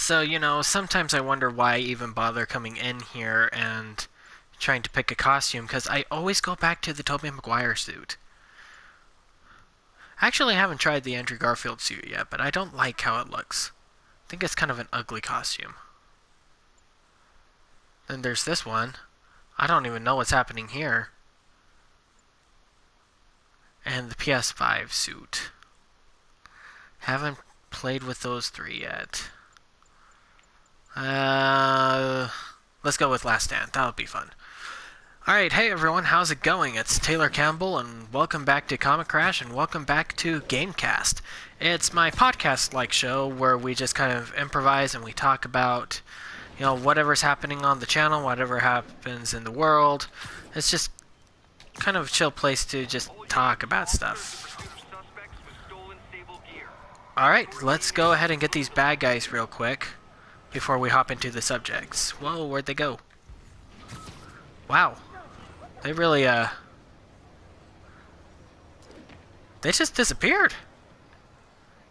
So, sometimes I wonder why I even bother coming in here and trying to pick a costume, because I always go back to the Tobey Maguire suit. Actually, I haven't tried the Andrew Garfield suit yet, but I don't like how it looks. I think it's kind of an ugly costume. Then there's this one. I don't even know what's happening here. And the PS5 suit. Haven't played with those three yet. Let's go with Last Stand. That'll be fun. Alright, hey everyone, how's it going? It's Taylor Campbell, and welcome back to Comic Crash, and welcome back to Gamecast. It's my podcast-like show where we just kind of improvise and we talk about, whatever's happening on the channel, whatever happens in the world. It's just kind of a chill place to just talk about stuff. Alright, let's go ahead and get these bad guys real quick before we hop into the subjects. Whoa, where'd they go? Wow. They really, they just disappeared.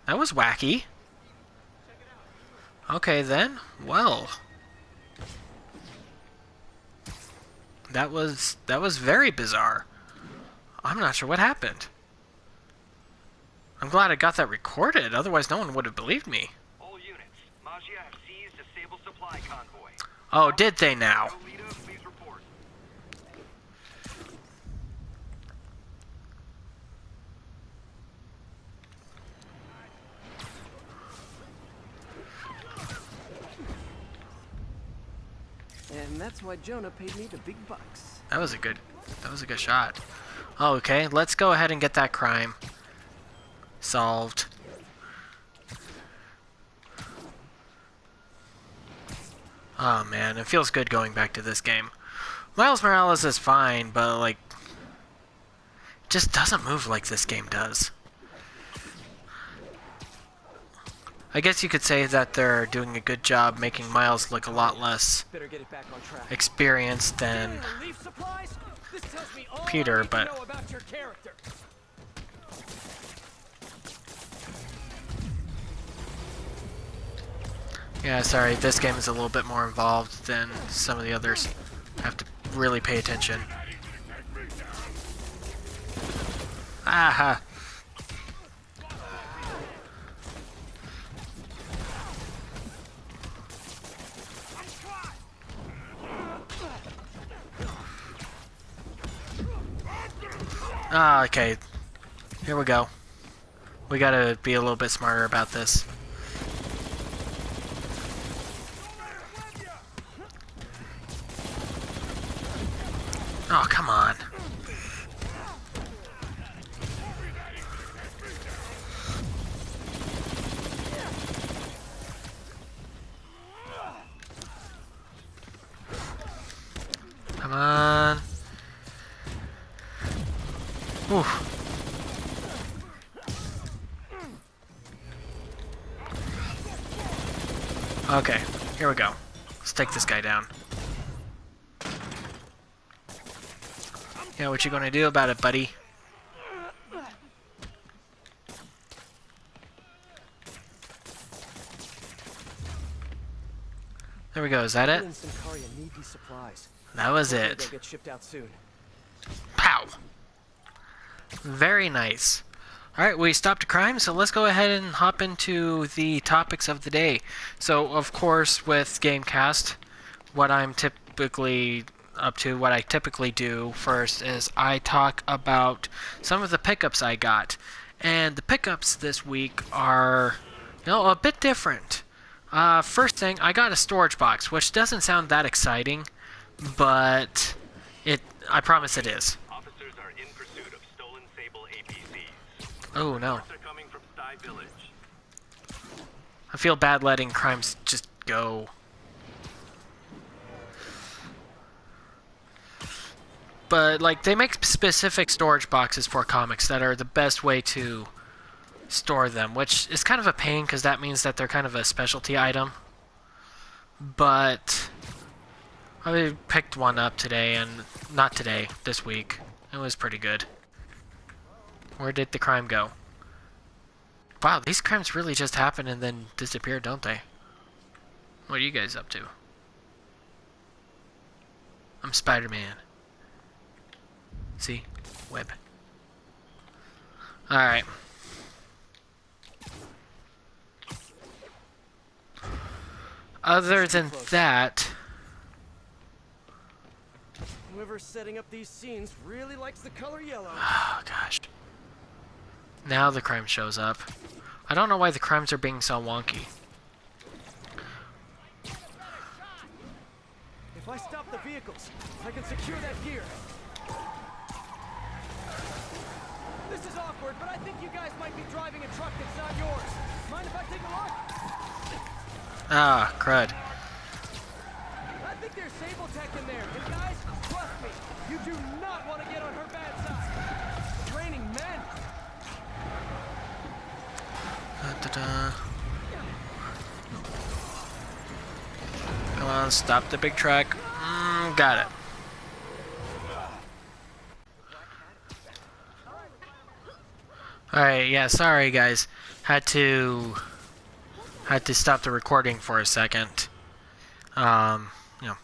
That was wacky. Okay then, well. That was very bizarre. I'm not sure what happened. I'm glad I got that recorded, otherwise no one would have believed me. All units, Maggia have seized a Sable supply convoy. Oh, did they now? Please report. And that's why Jonah paid me the big bucks. That was a good shot. Okay, let's go ahead and get that crime solved. Oh man, it feels good going back to this game. Miles Morales is fine, but it just doesn't move like this game does. I guess you could say that they're doing a good job making Miles look a lot less experienced than Peter, but yeah, sorry, this game is a little bit more involved than some of the others. I have to really pay attention. Aha! Okay. Here we go. We gotta be a little bit smarter about this. Oh, come on. Come on. Oof. Okay, here we go. Let's take this guy down. Yeah, what you gonna do about it, buddy? There we go, is that it? That was it. Pow! Very nice. Alright, we stopped a crime, so let's go ahead and hop into the topics of the day. So, of course, with Gamecast, what I typically do first is I talk about some of the pickups I got. And the pickups this week are, a bit different. First thing, I got a storage box, which doesn't sound that exciting, but I promise it is. Officers are in pursuit of stolen Sable APCs. Oh no. Reports are coming from Sty Village. I feel bad letting crimes just go. But, they make specific storage boxes for comics that are the best way to store them, which is kind of a pain because that means that they're kind of a specialty item. But I picked one up today, and not today, this week. It was pretty good. Where did the crime go? Wow, these crimes really just happen and then disappear, don't they? What are you guys up to? I'm Spider-Man. See? Web. Alright. Other than that... Whoever's setting up these scenes really likes the color yellow. Oh, gosh. Now the crime shows up. I don't know why the crimes are being so wonky. If I stop the vehicles, I can secure that gear. This is awkward, but I think you guys might be driving a truck that's not yours. Mind if I take a look? Ah, crud. I think there's Sable Tech in there. And guys, trust me, you do not want to get on her bad side. It's raining men. Da-da-da. Come on, stop the big truck. Got it. Alright, yeah, sorry guys. Had to stop the recording for a second. You know.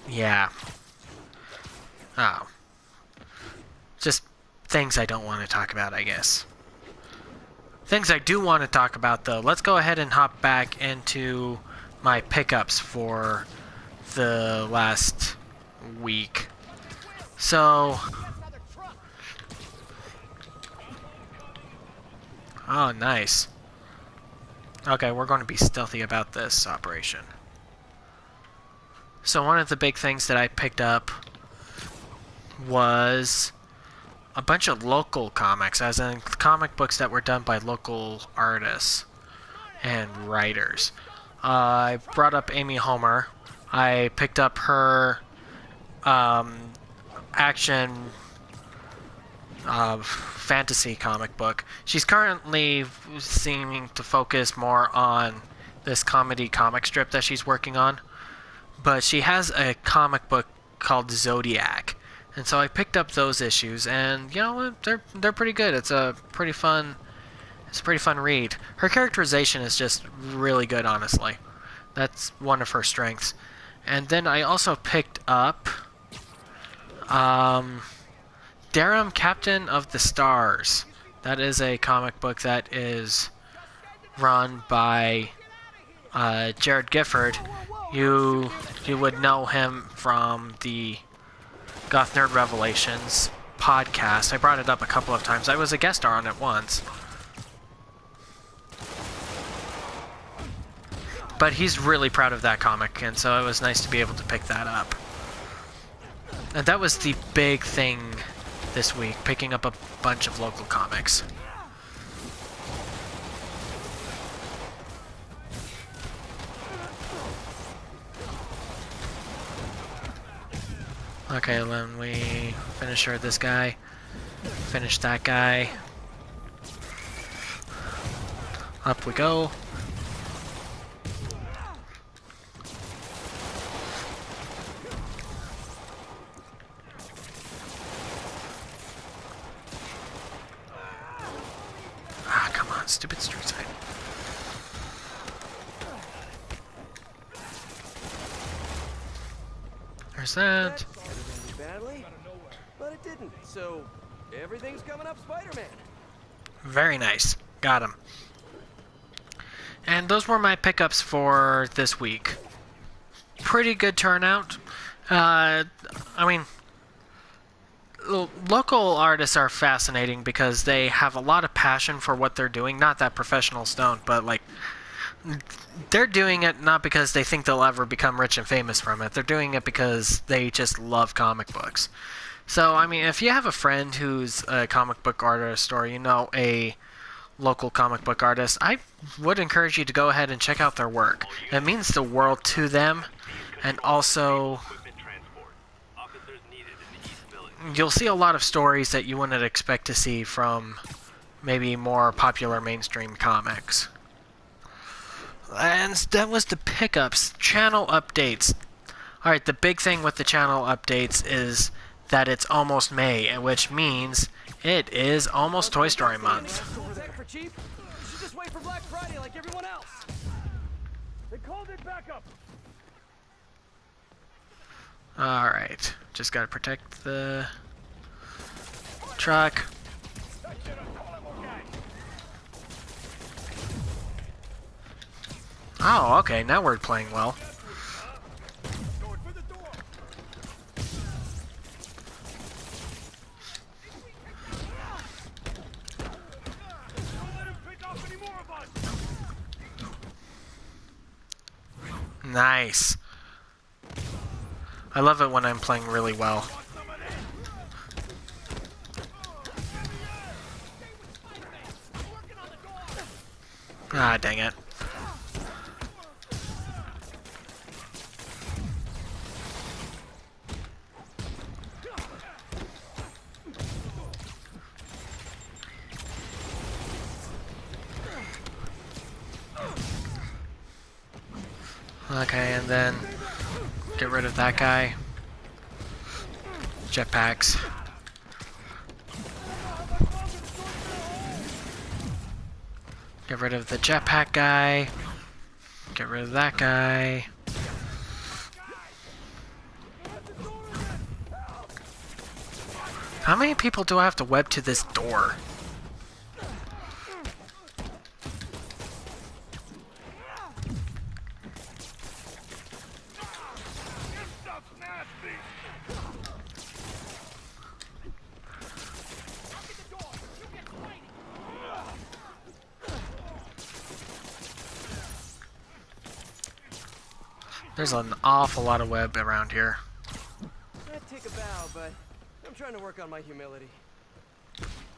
Yeah. Oh. Just things I don't want to talk about, I guess. Things I do want to talk about, though. Let's go ahead and hop back into my pickups for the last week. So... Oh, nice. Okay, we're going to be stealthy about this operation. So one of the big things that I picked up was a bunch of local comics, as in comic books that were done by local artists and writers. I brought up Amy Homer. I picked up her action fantasy comic book. She's currently seeming to focus more on this comedy comic strip that she's working on, but she has a comic book called Zodiac, and so I picked up those issues, and you know, they're pretty good. It's a pretty fun read. Her characterization is just really good, honestly. That's one of her strengths. And then I also picked up Darum, Captain of the Stars. That is a comic book that is run by Jared Gifford. You would know him from the Goth Nerd Revelations podcast. I brought it up a couple of times. I was a guest star on it once. But he's really proud of that comic, and so it was nice to be able to pick that up. And that was the big thing this week, picking up a bunch of local comics. Okay, then we finish this guy, finish that guy. Up we go. Stupid street side. There's that. Badly, but it didn't. So everything's coming up Spider-Man. Very nice. Got him. And those were my pickups for this week. Pretty good turnout. I mean, local artists are fascinating because they have a lot of passion for what they're doing. Not that professionals don't, but like they're doing it not because they think they'll ever become rich and famous from it. They're doing it because they just love comic books. So, I mean, if you have a friend who's a comic book artist or you know a local comic book artist, I would encourage you to go ahead and check out their work. It means the world to them, and also you'll see a lot of stories that you wouldn't expect to see from maybe more popular mainstream comics. And that was the pickups. Channel updates. Alright, the big thing with the channel updates is that it's almost May, which means it is almost Toy Story month. should just wait for Black Friday like everyone else. They called it backup. Alright. Just gotta protect the truck. Oh, okay. Now we're playing well. Nice. I love it when I'm playing really well. Ah, dang it. Okay, and then get rid of that guy. Jetpacks. Get rid of the jetpack guy. Get rid of that guy. How many people do I have to web to this door? There's an awful lot of web around here. I'd take a bow, but I'm trying to work on my humility.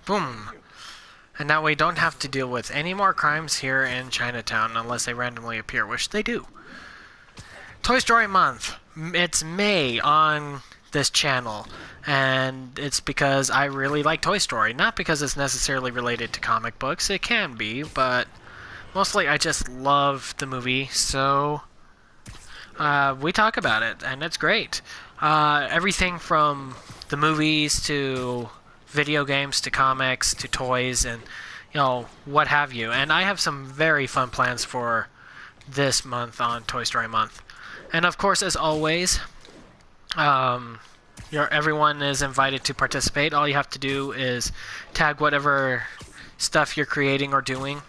Boom. And now we don't have to deal with any more crimes here in Chinatown unless they randomly appear, which they do. Toy Story Month. It's May on this channel, and it's because I really like Toy Story. Not because it's necessarily related to comic books. It can be, but mostly I just love the movie, so we talk about it, and it's great. Everything from the movies to video games to comics to toys and, you know, what have you. And I have some very fun plans for this month on Toy Story Month. And of course, as always, everyone is invited to participate. All you have to do is tag whatever stuff you're creating or doing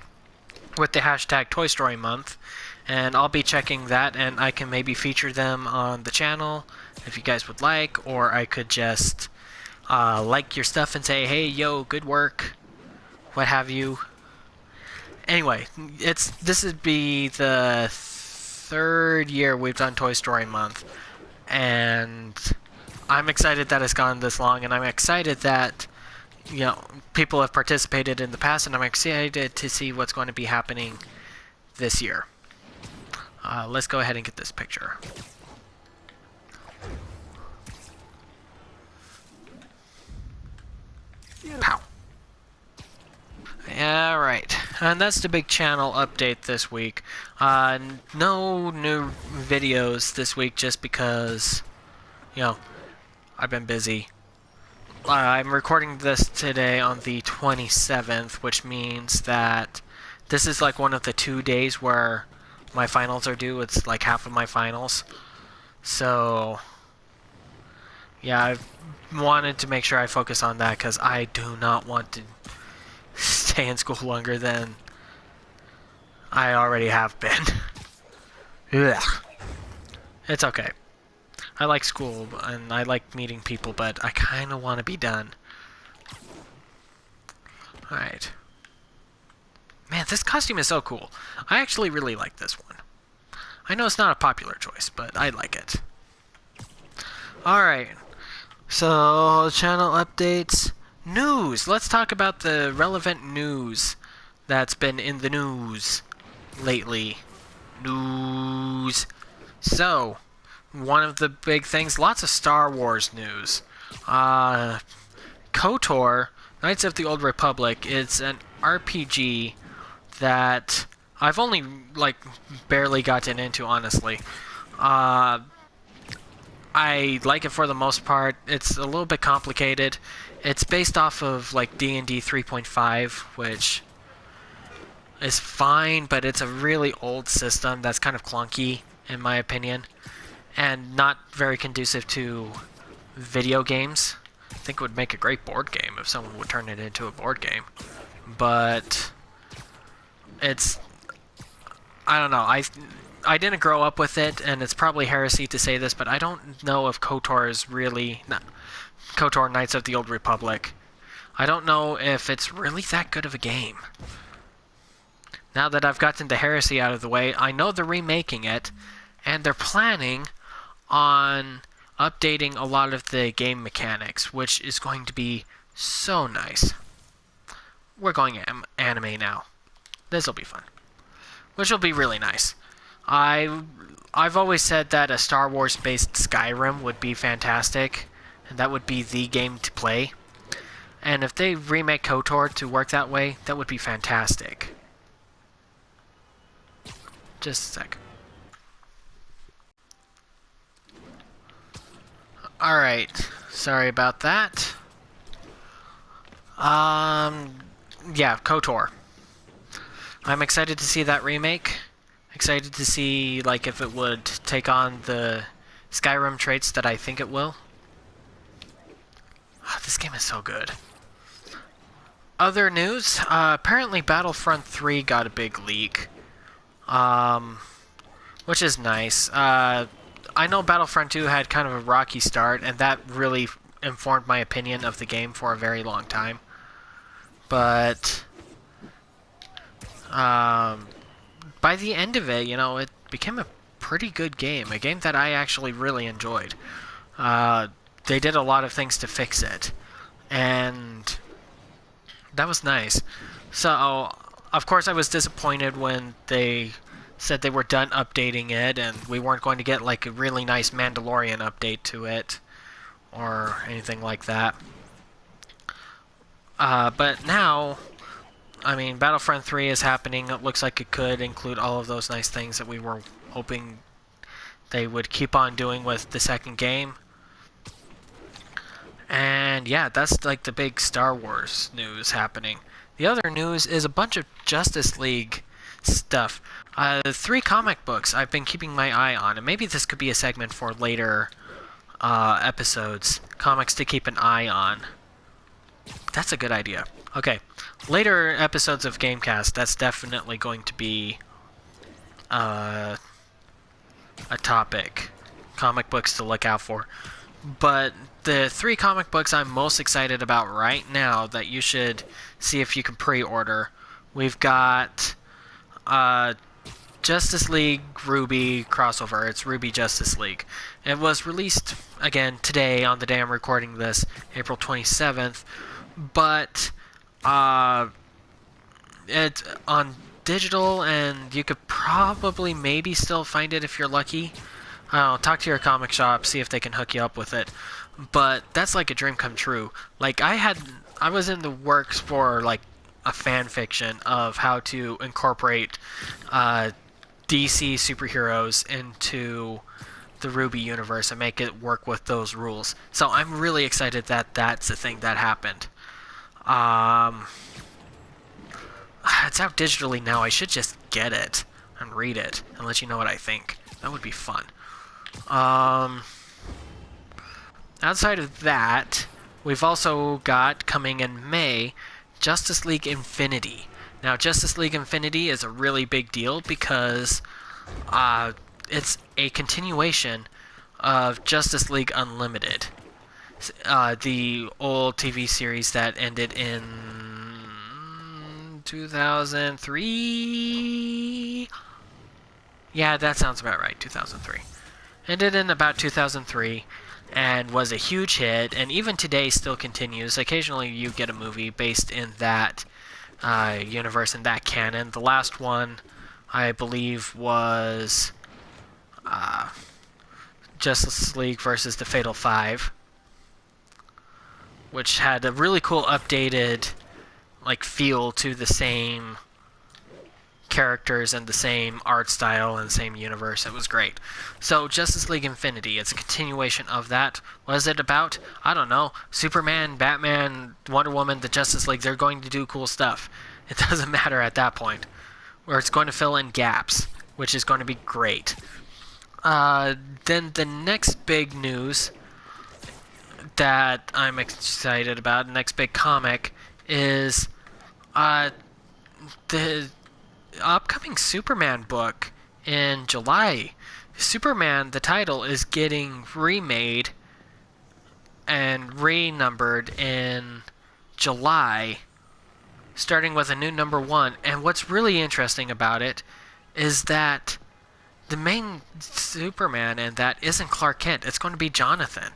with the hashtag Toy Story Month, and I'll be checking that, and I can maybe feature them on the channel if you guys would like, or I could just like your stuff and say, hey, yo, good work, what have you. Anyway, this would be the third year we've done Toy Story Month, and I'm excited that it's gone this long, and I'm excited that, you know, people have participated in the past, and I'm excited to see what's going to be happening this year. Let's go ahead and get this picture. Pow. Alright, and that's the big channel update this week. No new videos this week just because, you know, I've been busy. I'm recording this today on the 27th, which means that this is like one of the 2 days where my finals are due. It's like half of my finals. So, yeah, I've wanted to make sure I focus on that because I do not want to stay in school longer than I already have been. Ugh. It's okay. I like school and I like meeting people, but I kind of want to be done. Alright. Man, this costume is so cool. I actually really like this one. I know it's not a popular choice, but I like it. Alright. So, channel updates. News. Let's talk about the relevant news that's been in the news lately. News. So, one of the big things, lots of Star Wars news. KOTOR, Knights of the Old Republic, it's an RPG that I've only, like, barely gotten into, honestly. I like it for the most part. It's a little bit complicated. It's based off of, like, D&D 3.5, which is fine, but it's a really old system that's kind of clunky, in my opinion, and not very conducive to video games. I think it would make a great board game if someone would turn it into a board game. But it's... I don't know. I didn't grow up with it, and it's probably heresy to say this, but I don't know if KOTOR is really... KOTOR Knights of the Old Republic. I don't know if it's really that good of a game. Now that I've gotten the heresy out of the way, I know they're remaking it, and they're planning on updating a lot of the game mechanics, which is going to be so nice. We're going anime now. This'll be fun. Which will be really nice. I've always said that a Star Wars-based Skyrim would be fantastic, and that would be the game to play. And if they remake KOTOR to work that way, that would be fantastic. Just a sec. Alright, sorry about that. Yeah, KOTOR. I'm excited to see that remake. Excited to see, like, if it would take on the Skyrim traits that I think it will. Oh, this game is so good. Other news, apparently Battlefront 3 got a big leak. Which is nice. I know Battlefront 2 had kind of a rocky start, and that really informed my opinion of the game for a very long time. But by the end of it, you know, it became a pretty good game. A game that I actually really enjoyed. They did a lot of things to fix it. And that was nice. So, of course, I was disappointed when they said they were done updating it and we weren't going to get like a really nice Mandalorian update to it or anything like that. But now, I mean, Battlefront 3 is happening. It looks like it could include all of those nice things that we were hoping they would keep on doing with the second game. And yeah, that's like the big Star Wars news happening. The other news is a bunch of Justice League stuff. 3 comic books I've been keeping my eye on, and maybe this could be a segment for later episodes. Comics to keep an eye on. That's a good idea. Okay, later episodes of Gamecast, that's definitely going to be a topic. Comic books to look out for. But the 3 comic books I'm most excited about right now that you should see if you can pre-order. We've got Justice League Ruby crossover. It's Ruby Justice League. It was released, again, today on the day I'm recording this, April 27th. But it's on digital, and you could probably maybe still find it if you're lucky. I don't know, talk to your comic shop, see if they can hook you up with it. But that's like a dream come true. Like, I was in the works for like a fan fiction of how to incorporate DC superheroes into the Ruby universe and make it work with those rules. So I'm really excited that that's a thing that happened. It's out digitally now. I should just get it and read it and let you know what I think. That would be fun. Outside of that, we've also got, coming in May, Justice League Infinity. Now, Justice League Infinity is a really big deal because it's a continuation of Justice League Unlimited. The old TV series that ended in 2003? Yeah, that sounds about right, 2003. Ended in about 2003 and was a huge hit, and even today still continues. Occasionally you get a movie based in that universe, in that canon. The last one, I believe, was Justice League versus the Fatal Five, which had a really cool updated like feel to the same characters and the same art style and the same universe. It was great. So Justice League Infinity, it's a continuation of that. What is it about? I don't know. Superman, Batman, Wonder Woman, the Justice League, they're going to do cool stuff. It doesn't matter at that point. or it's going to fill in gaps, which is going to be great. Then the next big news that I'm excited about, the next big comic, is the upcoming Superman book in July. Superman, the title, is getting remade and renumbered in July, starting with a new number 1. And what's really interesting about it is that the main Superman in that isn't Clark Kent. It's going to be Jonathan.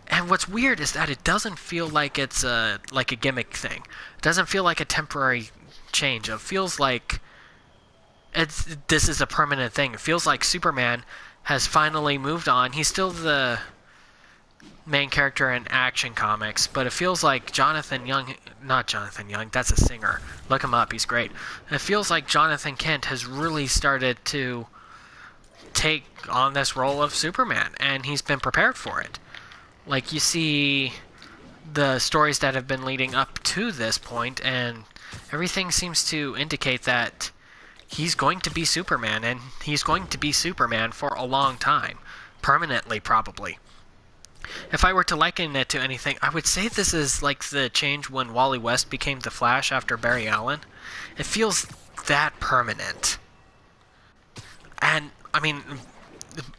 And what's weird is that it doesn't feel like it's like a gimmick thing. It doesn't feel like a temporary change. It feels like this is a permanent thing. It feels like Superman has finally moved on. He's still the main character in Action Comics, but it feels like Jonathan Young, not Jonathan Young, that's a singer. Look him up, he's great. It feels like Jonathan Kent has really started to take on this role of Superman, and he's been prepared for it. Like, you see the stories that have been leading up to this point, and everything seems to indicate that he's going to be Superman, and he's going to be Superman for a long time. Permanently, probably. If I were to liken it to anything, I would say this is like the change when Wally West became the Flash after Barry Allen. It feels that permanent. And, I mean,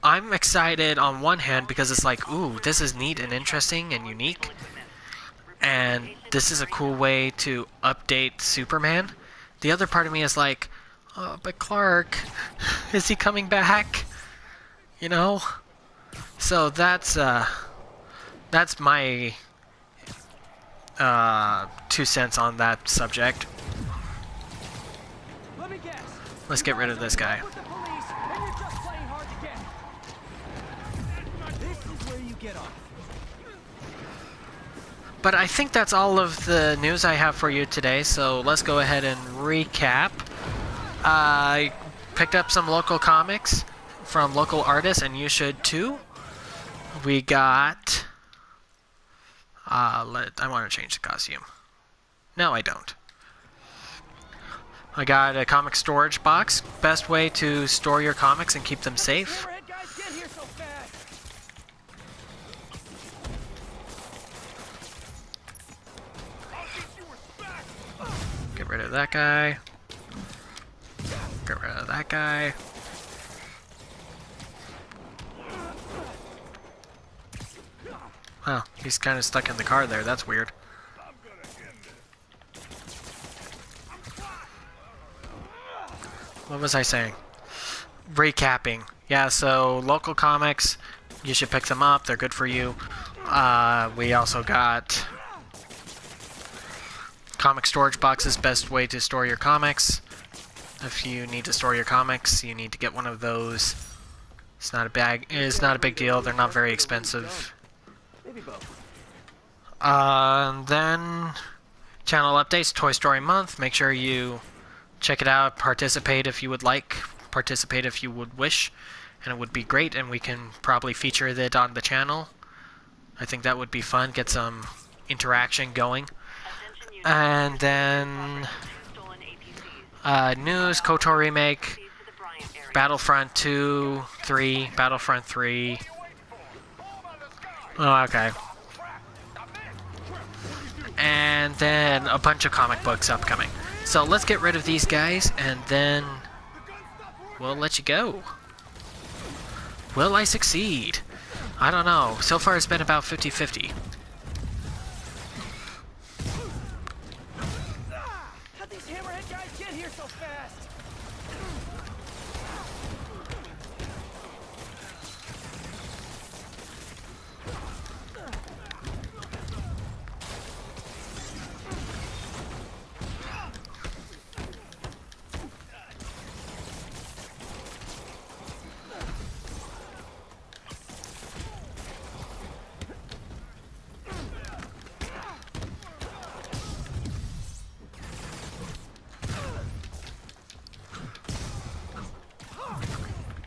I'm excited on one hand because it's like, ooh, this is neat and interesting and unique. And this is a cool way to update Superman. The other part of me is like, oh, but Clark, is he coming back? You know? So that's my 2 cents on that subject. Let me guess. Let's get rid of this guy. With the police, and you're just playing hard to get. This is where you get off. But I think that's all of the news I have for you today, so let's go ahead and recap. I picked up some local comics from local artists, and you should too. We got... I want to change the costume. No, I don't. I got a comic storage box. Best way to store your comics and keep them safe. Hammerhead guys get here so fast. Get rid of that guy. Get rid of that guy. Huh, he's kind of stuck in the car there. That's weird. What was I saying? Recapping. Yeah, so local comics, you should pick them up. They're good for you. We also got comic storage boxes, best way to store your comics. If you need to store your comics, you need to get one of those. It's not a big deal. They're not very expensive. Maybe both. Then channel updates, Toy Story Month. Make sure you check it out. Participate if you would like. Participate if you would wish. And it would be great, and we can probably feature it on the channel. I think that would be fun. Get some interaction going. And then news, KOTOR remake, Battlefront 2, 3, Battlefront 3. Oh, okay. And then a bunch of comic books upcoming. So let's get rid of these guys, and then we'll let you go. Will I succeed? I don't know. So far it's been about 50-50. How'd these hammerhead guys get here so fast?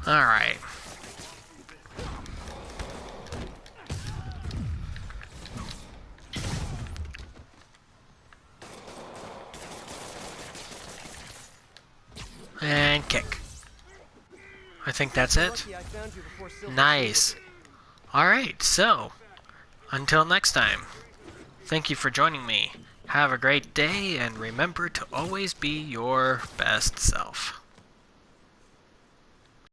Alright. And kick. I think that's it. Lucky I found you before Silver Nice. Sable Alright, so, until next time, thank you for joining me. Have a great day, and remember to always be your best self.